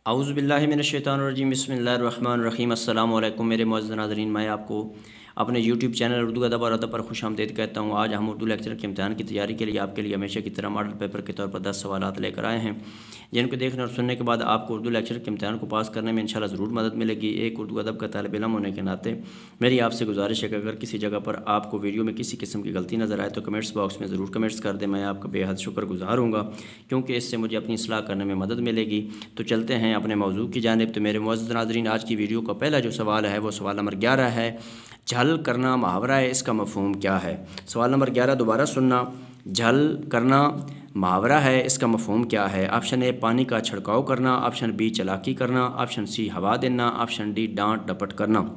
औज़ुबिल्लाहिमिनश्शैतानिर्रजीम बिस्मिल्लाहिर्रहमानिर्रहीम। अस्सलामु अलैकुम मेरे मुअज़्ज़ज़ नाज़रीन, मैं आपको अपने यूट्यूब चैनल उर्दू अदब और अदब पर खुशामदीद कहता हूँ। आज हम उर्दू लेक्चर के इम्तिहान की तैयारी के लिए आपके लिए हमेशा की तरह मॉडल पेपर के तौर पर 10 सवालात लेकर आए हैं, जिनको देखने और सुनने के बाद आपको उर्दू लेक्चर के इम्तिहान को पास करने में इंशाल्लाह ज़रूर मदद मिलेगी। एक उर्दू अदब का तालिब इल्म होने के नाते मेरी आपसे गुजारिश है कि अगर किसी जगह पर आपको वीडियो में किसी किस्म की गलती नज़र आए तो कमेंट्स बॉक्स में ज़रूर कमेंट्स कर दें। मैं आपका बेहद शुक्रगुज़ार हूँगा, क्योंकि इससे मुझे अपनी इस्लाह करने में मदद मिलेगी। तो चलते हैं अपने मौजू की जानिब। तो मेरे मुअज़्ज़ज़ नाज़रीन, आज की वीडियो का पहला जो सवाल है वो सवाल नंबर 11 है। झल करना मुहावरा है, इसका मफ़हूम क्या है? सवाल नंबर 11 दोबारा सुनना। झल करना मुहावरा है, इसका मफ़हूम क्या है? ऑप्शन ए पानी का छिड़काव करना, ऑप्शन बी चालाकी करना, ऑप्शन सी हवा देना, ऑप्शन डी डांट डपट करना।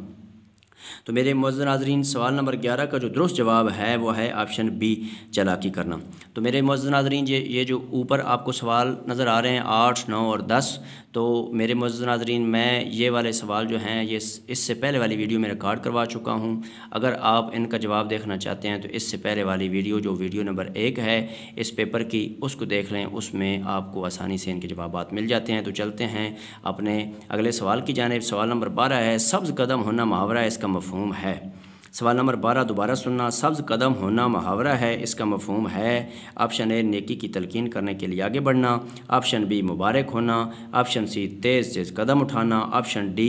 तो मेरे मुअज़्ज़ज़ नाज़रीन, सवाल नंबर 11 का जो दुरुस्त जवाब है वो है ऑप्शन बी चालाकी करना। तो मेरे मुअज़्ज़ज़ नाज़रीन, ये जो ऊपर आपको सवाल नज़र आ रहे हैं 8, 9 और 10, तो मेरे मुअज़्ज़ज़ नाज़रीन, मैं ये वाले सवाल जो हैं ये इससे पहले वाली वीडियो में रिकॉर्ड करवा चुका हूँ। अगर आप इनका जवाब देखना चाहते हैं तो इससे पहले वाली वीडियो जो वीडियो नंबर 1 है इस पेपर की, उसको देख लें, उसमें आपको आसानी से इनके जवाबात मिल जाते हैं। तो चलते हैं अपने अगले सवाल की जानिब। सवाल नंबर 12 है, सब्ज़ कदम होना मुहावरा है, इसका मफ़हूम है। सवाल नंबर 12 दोबारा सुनना। सब्ज़ कदम होना मुहावरा है, इसका मफ़हूम है। ऑप्शन ए नेकी की तलकीन करने के लिए आगे बढ़ना, ऑप्शन बी मुबारक होना, ऑप्शन सी तेज़ तेज़ कदम उठाना, ऑप्शन डी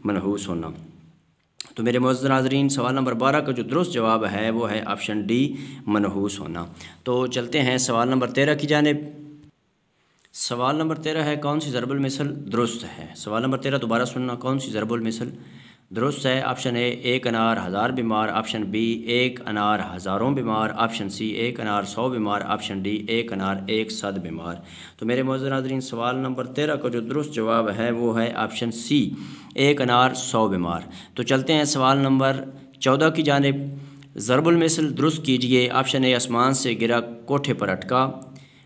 मनहूस होना। तो मेरे मुअज़्ज़ज़ नाज़रीन, सवाल नंबर 12 का जो दुरुस्त जवाब है वो है ऑप्शन डी मनहूस होना। तो चलते हैं सवाल नंबर 13 की जानिब। सवाल नंबर 13 है, कौन सी ज़रबुल मिसल दुरुस्त है? सवाल नंबर 13 दोबारा सुनना। कौन सी ज़रबुल मिसल दुरुस्त है? ऑप्शन ए एक अनार हज़ार बीमार, ऑप्शन बी एक अनार हज़ारों बीमार, ऑप्शन सी एक अनार 100 बीमार, ऑप्शन डी एक अनार 100 बीमार। तो मेरे मुअज़्ज़ज़ नाज़रीन, सवाल नंबर 13 का जो दुरुस्त जवाब है वो है ऑप्शन सी एक अनार 100 बीमार। तो चलते हैं सवाल नंबर 14 की जानिब। ज़रबुल मिसल दुरुस्त कीजिए। ऑप्शन ए आसमान से गिरा कोठे पर अटका,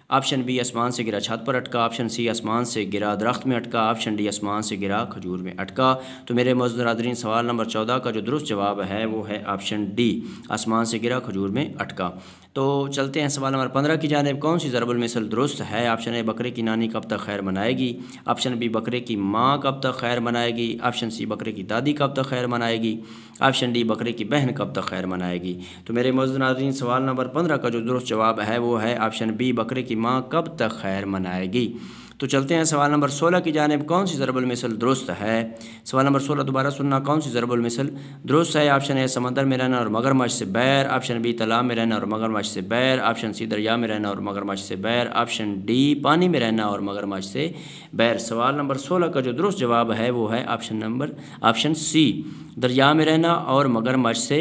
ऑप्शन बी आसमान से गिरा छत पर अटका, ऑप्शन सी आसमान से गिरा दरख्त में अटका, ऑप्शन डी आसमान से गिरा खजूर में अटका। तो मेरे मुअज़्ज़ज़ नाज़रीन, सवाल नंबर 14 का जो दुरुस्त जवाब है वो है ऑप्शन डी आसमान से गिरा खजूर में अटका। तो चलते हैं सवाल नंबर 15 की जानिब। कौन सी ज़रबुल मिसल दुरुस्त है? ऑप्शन ए बकरे की नानी कब तक खैर मनाएगी, ऑप्शन बी बकरे की माँ कब तक खैर मनाएगी, ऑप्शन सी बकरे की दादी कब तक खैर मनाएगी, ऑप्शन डी बकरे की बहन कब तक खैर मनाएगी। तो मेरे मुअज़्ज़ज़ नाज़रीन, सवाल नंबर 15 का जो दुरुस्त जवाब है वो है ऑप्शन बी बकरे की माँ कब तक खैर मनाएगी। तो चलते हैं सवाल नंबर 16 की जानिब। कौन सी ज़रबुल मिसल दुरुस्त है? सवाल नंबर 16 दोबारा सुनना। कौन सी ज़रबुल मिसल दुरुस्त है? ऑप्शन ए समंदर में रहना और मगरमच्छ से बैर, ऑप्शन बी तालाब में रहना और मगरमच्छ से बैर, ऑप्शन सी दरिया में रहना और मगरमच्छ से बैर, ऑप्शन डी पानी में रहना और मगरमच्छ से बैर। सवाल नंबर 16 का जो दुरुस्त जवाब है वो है ऑप्शन सी दरिया में रहना और मगरमच्छ से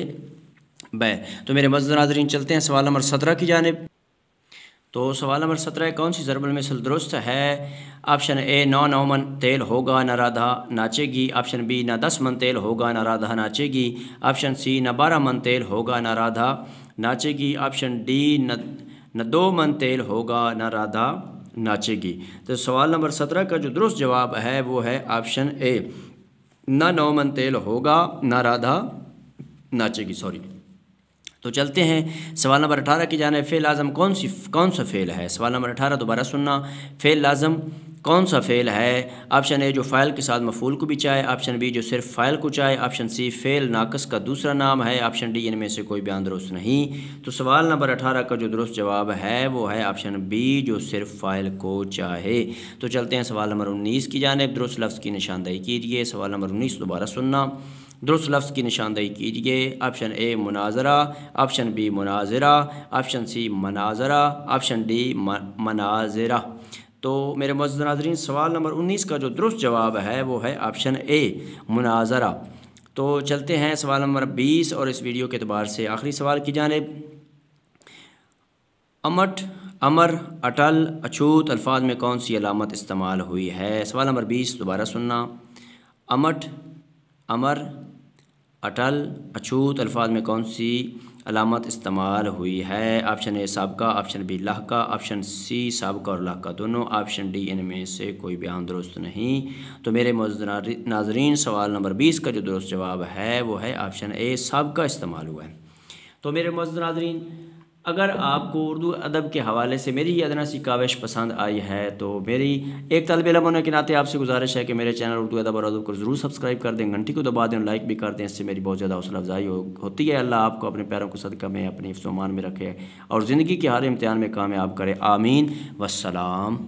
बैर। तो मेरे मुअज़्ज़ज़ नाज़रीन, चलते हैं सवाल नंबर 17 की जानिब। तो सवाल नंबर 17 है, कौन सी ज़रबुल मिसल दुरुस्त है? ऑप्शन ए 9 मन तेल होगा न राधा नाचेगी, ऑप्शन बी न 10 मन तेल होगा न राधा नाचेगी, ऑप्शन सी न 12 मन तेल होगा न राधा नाचेगी, ऑप्शन डी न 2 मन तेल होगा न राधा नाचेगी। तो सवाल नंबर 17 का जो दुरुस्त जवाब है वो है ऑप्शन ए न 9 मन तेल होगा न राधा नाचेगी। तो चलते हैं सवाल नंबर 18 की जानिब। फ़ेल लाज़म कौन सा फ़ेल है? सवाल नंबर 18 दोबारा सुनना। फ़ेल लाज़म कौन सा फ़ेल है? ऑप्शन ए जो फ़ाइल के साथ मफ़ूल को भी चाहे, ऑप्शन बी जो सिर्फ फ़ाइल को चाहे, ऑप्शन सी फ़ेल नाक़िस का दूसरा नाम है, ऑप्शन डी इनमें से कोई बयान दुरुस्त नहीं। तो सवाल नंबर 18 का जो दुरुस्त जवाब है वो है ऑप्शन बी जो सिर्फ फ़ाइल को चाहे। तो चलते हैं सवाल नंबर 19 की जानिब। दुरुस्त लफ्ज़ की निशानदेही कीजिए। सवाल नंबर 19 दोबारा सुनना। दुरुस्त लफ्ज़ की निशानदेही कीजिए। ऑप्शन ए मुनाजरा, ऑप्शन बी मुनाजरा, ऑप्शन सी मनाजरा, ऑप्शन डी मनाजरा। तो मेरे मुअज़्ज़ज़ नाज़रीन, सवाल नंबर 19 का जो दुरुस्त जवाब है वो है ऑप्शन ए मुनाजरा। तो चलते हैं सवाल नंबर 20 और इस वीडियो के अतबार से आखिरी सवाल की जानिब। अमठ, अमर, अटल, अछूत अल्फाज में कौन सी अलामत इस्तेमाल हुई है? सवाल नंबर 20 दोबारा सुनना। अमठ, अमर, अटल, अछूत अल्फाज में कौन सी अलामत इस्तेमाल हुई है? ऑप्शन ए साबका, ऑप्शन बी लाहका, ऑप्शन सी साबका और लाहका दोनों, ऑप्शन डी इनमें से कोई बयान दुरुस्त नहीं। तो मेरे मुअज़्ज़ज़ नाज़रीन, सवाल नंबर 20 का जो दुरुस्त जवाब है वो है ऑप्शन ए साबका इस्तेमाल हुआ है। तो मेरे मुअज़्ज़ज़ नाज़रीन, अगर आपको उर्दू अदब के हवाले से मेरी ये अदना सी काविश पसंद आई है तो मेरी एक तालिब इल्म होने के नाते आपसे गुजारिश है कि मेरे चैनल उर्दू अदब और अदब को ज़रूर सब्सक्राइब कर दें, घंटी को दबा दें, लाइक भी कर दें। इससे मेरी बहुत ज़्यादा हौसला अफजाई होती है। अल्लाह आपको अपने पैरों को सदका में अपनी हिफ्ज़-ओ-मान में रखे और ज़िंदगी के हर इम्तिहान में कामयाब करे। आमीन। वस्सलाम।